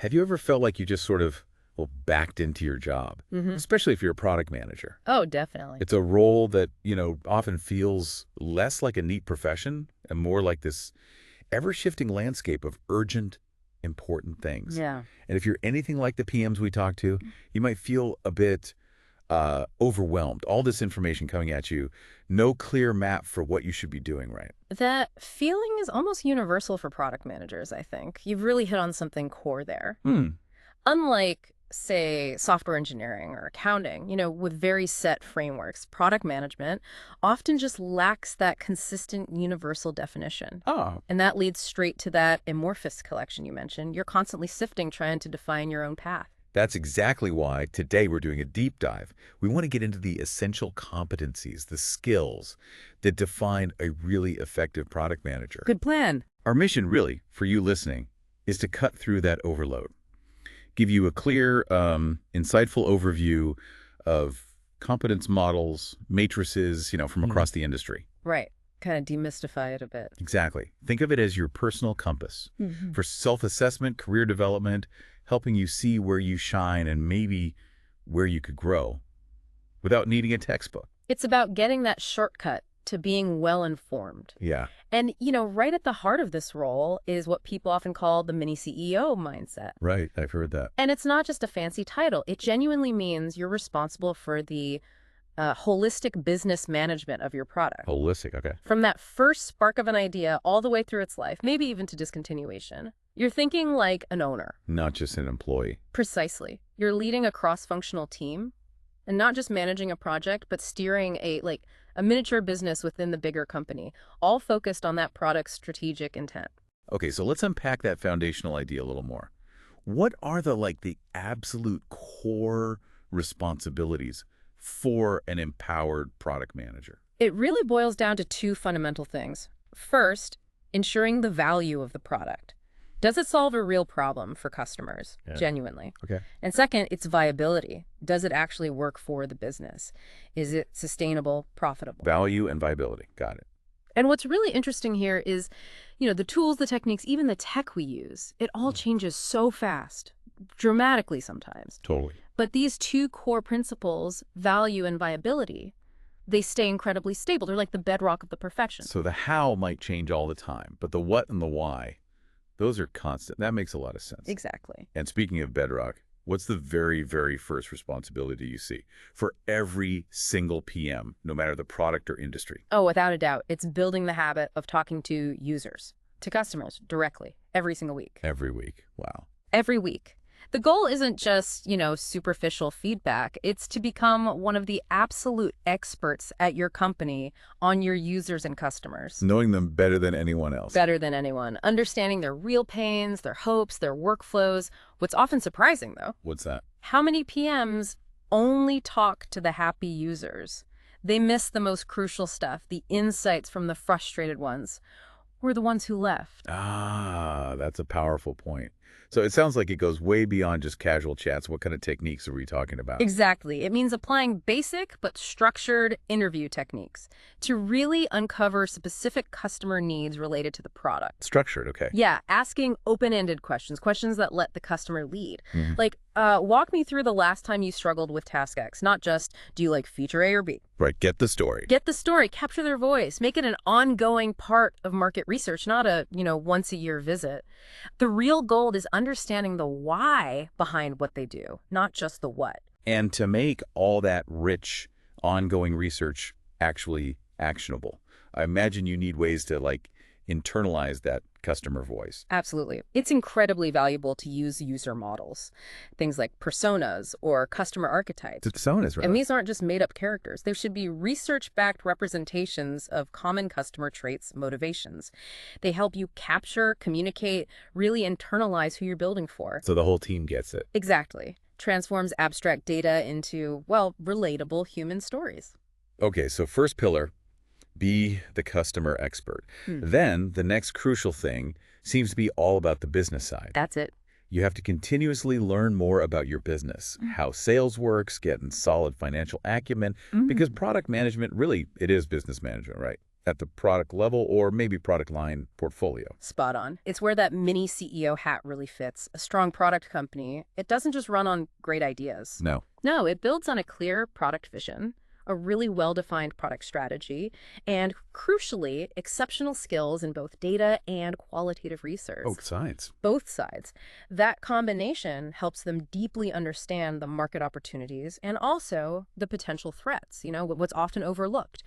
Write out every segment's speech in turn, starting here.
Have you ever felt like you just sort of, well, backed into your job, especially if you're a product manager? Oh, definitely. It's a role that, often feels less like a neat profession and more like this ever-shifting landscape of urgent, important things. Yeah. And if you're anything like the PMs we talk to, you might feel a bit overwhelmed. All this information coming at you, no clear map for what you should be doing, right? That feeling is almost universal for product managers, I think. You've really hit on something core there. Unlike, say, software engineering or accounting, with very set frameworks, product management often just lacks that consistent universal definition. Oh, And that leads straight to that amorphous collection you mentioned. You're constantly sifting, trying to define your own path. that's exactly why today we're doing a deep dive. We want to get into the essential competencies, the skills that define a really effective product manager. Good plan. Our mission, really, for you listening, is to cut through that overload, give you a clear, insightful overview of competence models, matrices, from across the industry. Right. Kind of demystify it a bit. Exactly. Think of it as your personal compass for self-assessment, career development, helping you see where you shine and maybe where you could grow without needing a textbook. It's about getting that shortcut to being well-informed. Yeah. And, right at the heart of this role is what people often call the mini CEO mindset. Right. I've heard that. And it's not just a fancy title. It genuinely means you're responsible for the holistic business management of your product. Holistic. Okay. From that first spark of an idea all the way through its life, maybe even to discontinuation. You're thinking like an owner. Not just an employee. Precisely. You're leading a cross-functional team and not just managing a project, but steering a miniature business within the bigger company, all focused on that product's strategic intent. Okay, so let's unpack that foundational idea a little more. What are the absolute core responsibilities for an empowered product manager? It really boils down to two fundamental things. First, ensuring the value of the product. Does it solve a real problem for customers, genuinely? Okay. And second, its viability. Does it actually work for the business? Is it sustainable, profitable? Value and viability. Got it. And what's really interesting here is, the tools, the techniques, even the tech we use, it all changes so fast, dramatically sometimes. Totally. But these two core principles, value and viability, they stay incredibly stable. They're like the bedrock of the profession. So the how might change all the time, but the what and the why, those are constant. That makes a lot of sense. Exactly. And speaking of bedrock, what's the very, very first responsibility you see for every single PM, no matter the product or industry? Oh, without a doubt. It's building the habit of talking to users, to customers directly, every single week. Every week. Wow. Every week. The goal isn't just, superficial feedback. It's to become one of the absolute experts at your company on your users and customers. Knowing them better than anyone else. Better than anyone. Understanding their real pains, their hopes, their workflows. What's often surprising, though. What's that? How many PMs only talk to the happy users? They miss the most crucial stuff, the insights from the frustrated ones, or the ones who left. Ah, that's a powerful point. So it sounds like it goes way beyond just casual chats. What kind of techniques are we talking about? Exactly. It means applying basic but structured interview techniques to really uncover specific customer needs related to the product. Structured, okay. Yeah, asking open-ended questions, questions that let the customer lead. Like, walk me through the last time you struggled with task X, not just, do you like feature A or B? Right, get the story. Get the story, capture their voice, make it an ongoing part of market research, not a, once-a-year visit. The real goal is understanding the why behind what they do, not just the what. And to make all that rich, ongoing research actually actionable, I imagine you need ways to, internalize that customer voice. Absolutely. It's incredibly valuable to use user models, things like personas or customer archetypes. Personas, right? And these aren't just made-up characters. They should be research-backed representations of common customer traits, motivations. They help you capture, communicate, really internalize who you're building for. So the whole team gets it. Exactly. Transforms abstract data into, relatable human stories. Okay, so first pillar, be the customer expert. Then the next crucial thing seems to be all about the business side. That's it. You have to continuously learn more about your business, how sales works, getting solid financial acumen, because product management, really, it is business management, right? at the product level or maybe product line portfolio. Spot on. It's where that mini CEO hat really fits. A strong product company, it doesn't just run on great ideas. No. No, it builds on a clear product vision, a really well-defined product strategy, and crucially, exceptional skills in both data and qualitative research. Oh, science. Both sides. That combination helps them deeply understand the market opportunities and also the potential threats, what's often overlooked.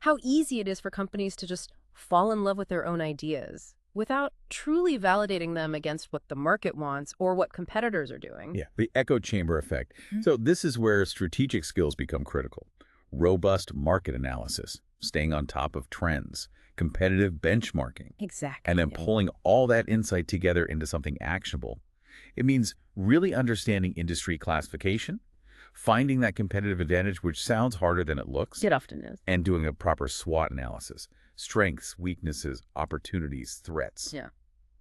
How easy it is for companies to just fall in love with their own ideas without truly validating them against what the market wants or what competitors are doing. Yeah, the echo chamber effect. So this is where strategic skills become critical. Robust market analysis, staying on top of trends, competitive benchmarking, Exactly. and then pulling all that insight together into something actionable. It means really understanding industry classification, finding that competitive advantage, which sounds harder than it looks, It often is. and doing a proper SWOT analysis. Strengths, weaknesses, opportunities, threats. Yeah.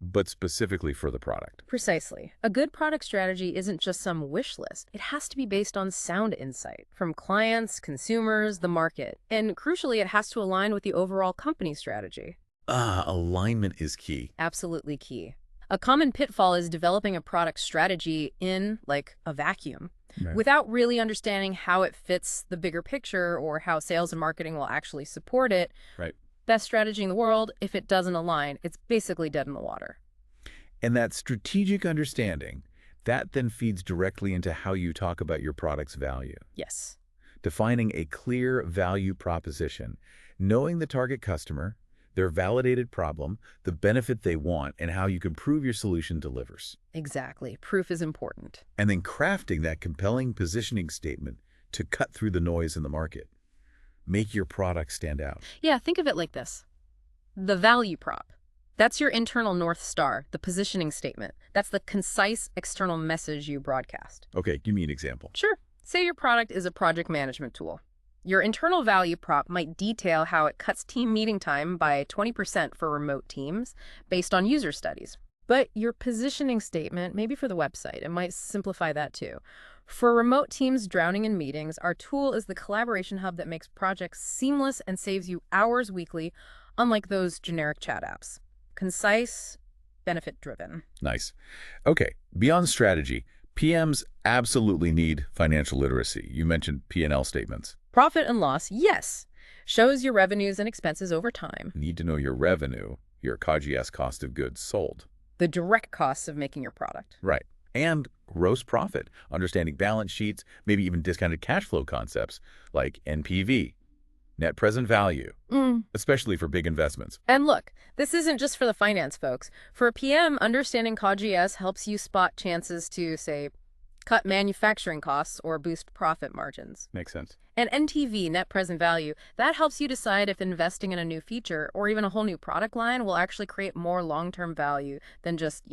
But specifically for the product. Precisely. A good product strategy isn't just some wish list. It has to be based on sound insight from clients, consumers, the market. And crucially, it has to align with the overall company strategy. Alignment is key. Absolutely key. A common pitfall is developing a product strategy in, like, a vacuum, without really understanding how it fits the bigger picture or how sales and marketing will actually support it. Right. Best strategy in the world, if it doesn't align, it's basically dead in the water. And that strategic understanding, that then feeds directly into how you talk about your product's value. Yes. Defining a clear value proposition, knowing the target customer, their validated problem, the benefit they want, and how you can prove your solution delivers. Exactly. Proof is important. And then crafting that compelling positioning statement to cut through the noise in the market. Make your product stand out. Yeah, think of it like this. The value prop. That's your internal North Star, the positioning statement. That's the concise external message you broadcast. Okay, give me an example. Sure. Say your product is a project management tool. Your internal value prop might detail how it cuts team meeting time by 20% for remote teams based on user studies. But your positioning statement, maybe for the website, it might simplify that too. For remote teams drowning in meetings, our tool is the collaboration hub that makes projects seamless and saves you hours weekly, unlike those generic chat apps. Concise, benefit-driven. Nice. Okay, beyond strategy, PMs absolutely need financial literacy. You mentioned P&L statements. Profit and loss, yes. Shows your revenues and expenses over time. Need to know your revenue, your COGS, cost of goods sold. The direct costs of making your product. Right. And gross profit, understanding balance sheets, maybe even discounted cash flow concepts like NPV, net present value, especially for big investments. And look, this isn't just for the finance folks. For a PM, understanding COGS helps you spot chances to, say, cut manufacturing costs or boost profit margins. Makes sense. And NTV, net present value, that helps you decide if investing in a new feature or even a whole new product line will actually create more long-term value than just,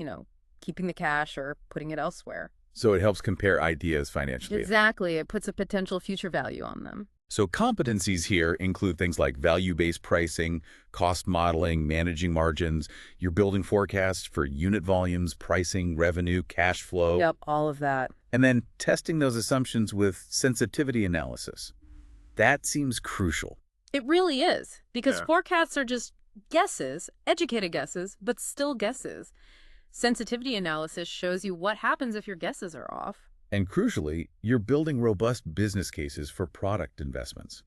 keeping the cash or putting it elsewhere. So it helps compare ideas financially. Exactly. It puts a potential future value on them. So competencies here include things like value-based pricing, cost modeling, managing margins. You're building forecasts for unit volumes, pricing, revenue, cash flow. Yep, all of that. And then testing those assumptions with sensitivity analysis. That seems crucial. It really is, because forecasts are just guesses, educated guesses, but still guesses. Sensitivity analysis shows you what happens if your guesses are off. And crucially, you're building robust business cases for product investments,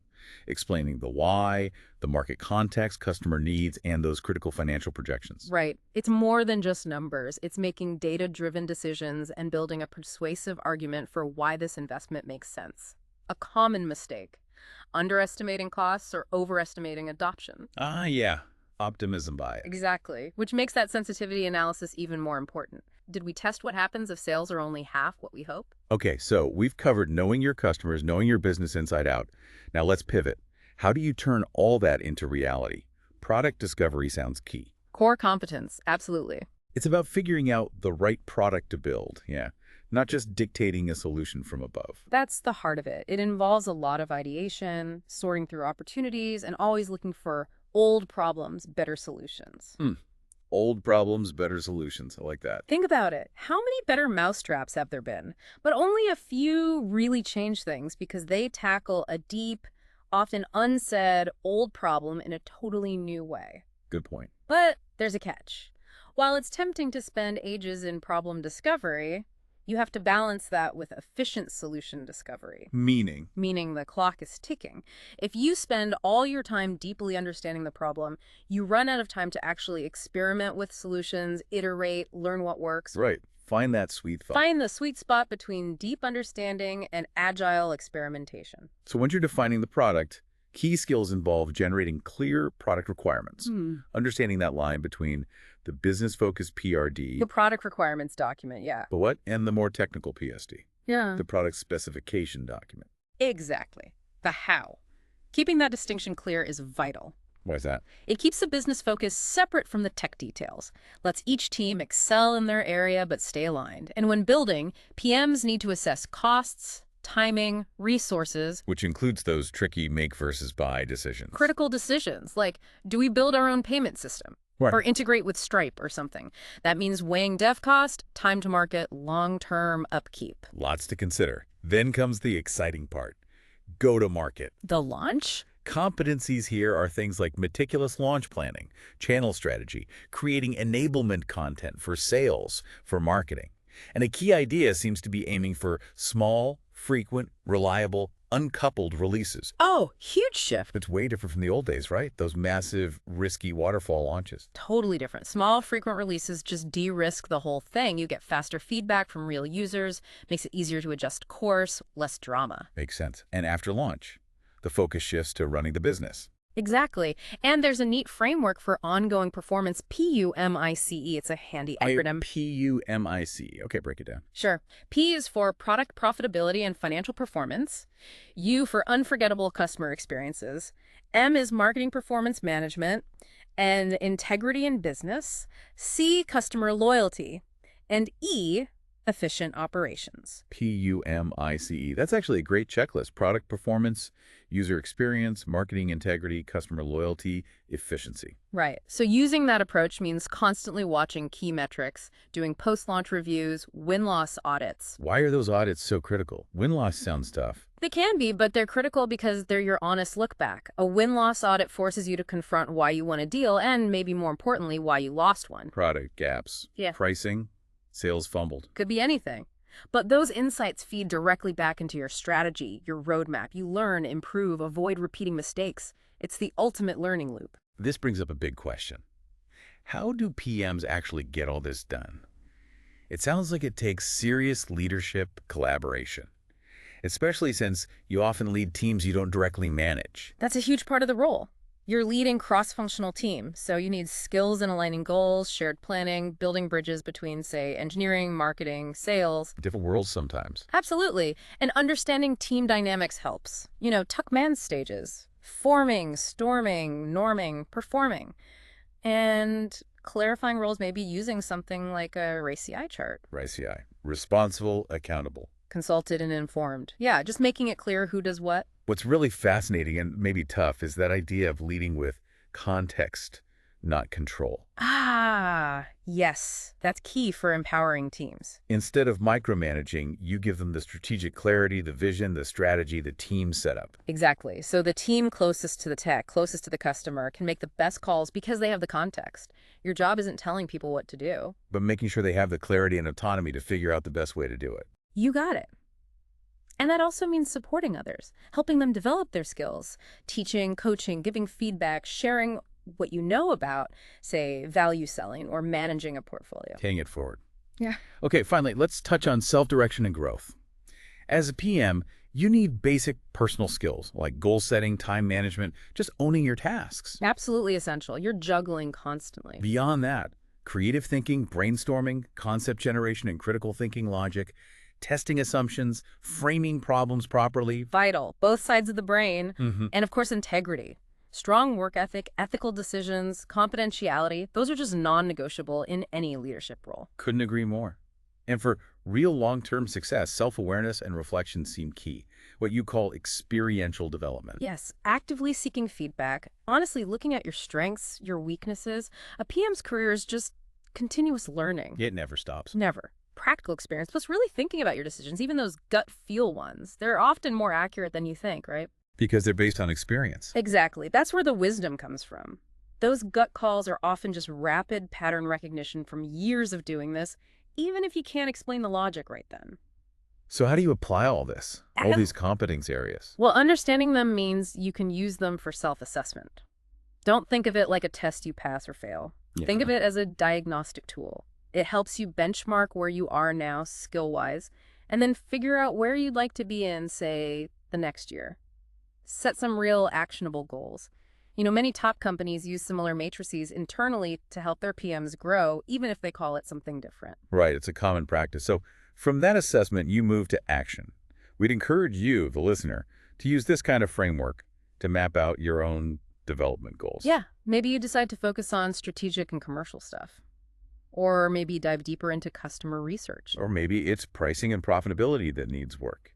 explaining the why, the market context, customer needs, and those critical financial projections. Right. It's more than just numbers. It's making data-driven decisions and building a persuasive argument for why this investment makes sense. A common mistake: underestimating costs or overestimating adoption. Yeah. Optimism bias. Exactly, which makes that sensitivity analysis even more important. Did we test what happens if sales are only half what we hope? Okay, so we've covered knowing your customers, knowing your business inside out. Now let's pivot. How do you turn all that into reality? Product discovery sounds key. Core competence, absolutely. It's about figuring out the right product to build, not just dictating a solution from above. That's the heart of it. It involves a lot of ideation, sorting through opportunities, and always looking for old problems, better solutions. Old problems, better solutions. I like that. Think about it. How many better mousetraps have there been? But only a few really change things because they tackle a deep, often unsaid, old problem in a totally new way. Good point. But there's a catch. While it's tempting to spend ages in problem discovery, you have to balance that with efficient solution discovery. Meaning? Meaning the clock is ticking. If you spend all your time deeply understanding the problem, you run out of time to actually experiment with solutions, iterate, learn what works. Right. Find that sweet spot. Find the sweet spot between deep understanding and agile experimentation. So once you're defining the product, key skills involve generating clear product requirements, understanding that line between the business-focused PRD, The product requirements document, yeah. but what? And the more technical PSD, Yeah. the product specification document. Exactly. The how. Keeping that distinction clear is vital. Why is that? It keeps the business focus separate from the tech details, lets each team excel in their area but stay aligned. And when building, PMs need to assess costs, timing, resources, Which includes those tricky make versus buy decisions. critical decisions, like do we build our own payment system? Right. Or integrate with Stripe or something. That means weighing dev cost, time to market, long-term upkeep. Lots to consider. Then comes the exciting part. Go to market. The launch? Competencies here are things like meticulous launch planning, channel strategy, creating enablement content for sales, for marketing. And a key idea seems to be aiming for small, frequent, reliable, uncoupled releases. Oh, huge shift. It's way different from the old days, right? Those massive, risky waterfall launches. Totally different. Small, frequent releases just de-risk the whole thing. You get faster feedback from real users, makes it easier to adjust course, less drama. Makes sense. And after launch, the focus shifts to running the business. Exactly. And there's a neat framework for ongoing performance, PUMICE. It's a handy acronym. PUMIC. Okay, break it down. Sure. P is for product profitability and financial performance. U for unforgettable customer experiences. M is marketing performance management and integrity in business. C, customer loyalty. And E, efficient operations. PUMICE. That's actually a great checklist. Product performance, user experience, marketing integrity, customer loyalty, efficiency. Right. So using that approach means constantly watching key metrics, doing post-launch reviews, win-loss audits. Why are those audits so critical? Win-loss sounds tough. They can be, but they're critical because they're your honest look back. A win-loss audit forces you to confront why you won a deal and, maybe more importantly, why you lost one. Product gaps. Yeah. Pricing. Sales fumbled. Could be anything. But those insights feed directly back into your strategy, your roadmap. You learn, improve, avoid repeating mistakes. It's the ultimate learning loop. This brings up a big question. How do PMs actually get all this done? It sounds like it takes serious leadership collaboration, especially since you often lead teams you don't directly manage. That's a huge part of the role. You're leading cross-functional team, so you need skills in aligning goals, shared planning, building bridges between, say, engineering, marketing, sales. Different worlds sometimes. Absolutely. And understanding team dynamics helps. You know, Tuckman stages. Forming, storming, norming, performing. And clarifying roles, maybe using something like a RACI chart. RACI. Responsible, accountable. Consulted and informed. Yeah, just making it clear who does what. What's really fascinating and maybe tough is that idea of leading with context, not control. Ah, yes. That's key for empowering teams. Instead of micromanaging, you give them the strategic clarity, the vision, the strategy, the team setup. Exactly. So the team closest to the tech, closest to the customer, can make the best calls because they have the context. Your job isn't telling people what to do. But making sure they have the clarity and autonomy to figure out the best way to do it. You got it. And that also means supporting others, helping them develop their skills, teaching, coaching, giving feedback, sharing what you know about, say, value selling or managing a portfolio. Paying it forward. Yeah. Okay, finally, let's touch on self-direction and growth. As a PM, you need basic personal skills like goal setting, time management, just owning your tasks. Absolutely essential. You're juggling constantly. Beyond that, creative thinking, brainstorming, concept generation, and critical thinking logic, testing assumptions, framing problems properly. Vital. Both sides of the brain. Mm-hmm. And of course, integrity. Strong work ethic, ethical decisions, confidentiality, those are just non-negotiable in any leadership role. Couldn't agree more. And for real long-term success, self-awareness and reflection seem key, what you call experiential development. Yes, actively seeking feedback, honestly looking at your strengths, your weaknesses. A PM's career is just continuous learning. It never stops. Never. Practical experience, plus really thinking about your decisions, even those gut feel ones. They're often more accurate than you think, right? Because they're based on experience. Exactly. That's where the wisdom comes from. Those gut calls are often just rapid pattern recognition from years of doing this, even if you can't explain the logic right then. So how do you apply all this, all these competence areas? Well, understanding them means you can use them for self-assessment. Don't think of it like a test you pass or fail. Think of it as a diagnostic tool. It helps you benchmark where you are now skill-wise, and then figure out where you'd like to be in, say, the next year. Set some real actionable goals. Many top companies use similar matrices internally to help their PMs grow, even if they call it something different. Right, it's a common practice. So from that assessment, you move to action. We'd encourage you, the listener, to use this kind of framework to map out your own development goals. Yeah, maybe you decide to focus on strategic and commercial stuff. Or maybe dive deeper into customer research. Or maybe it's pricing and profitability that needs work.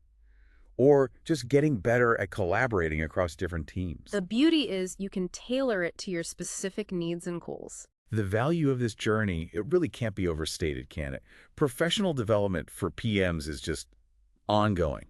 Or just getting better at collaborating across different teams. The beauty is you can tailor it to your specific needs and goals. The value of this journey, it really can't be overstated, can it? Professional development for PMs is just ongoing.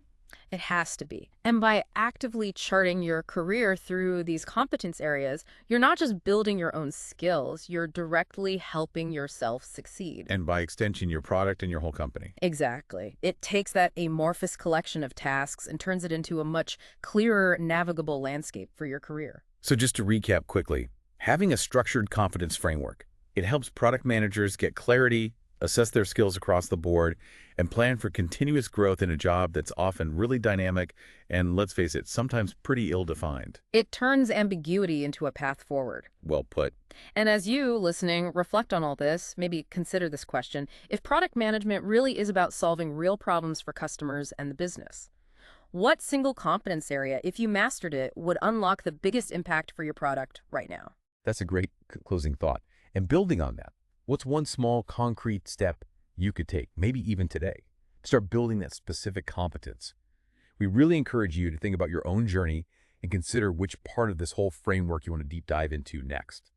It has to be. And by actively charting your career through these competence areas, you're not just building your own skills, you're directly helping yourself succeed. And by extension, your product and your whole company. Exactly. It takes that amorphous collection of tasks and turns it into a much clearer, navigable landscape for your career. So just to recap quickly, having a structured competence framework, it helps product managers get clarity, assess their skills across the board, and plan for continuous growth in a job that's often really dynamic and, let's face it, sometimes pretty ill-defined. It turns ambiguity into a path forward. Well put. And as you, listening, reflect on all this, maybe consider this question: if product management really is about solving real problems for customers and the business, what single competence area, if you mastered it, would unlock the biggest impact for your product right now? That's a great closing thought. And building on that, what's one small concrete step you could take, maybe even today, to start building that specific competence? We really encourage you to think about your own journey and consider which part of this whole framework you want to deep dive into next.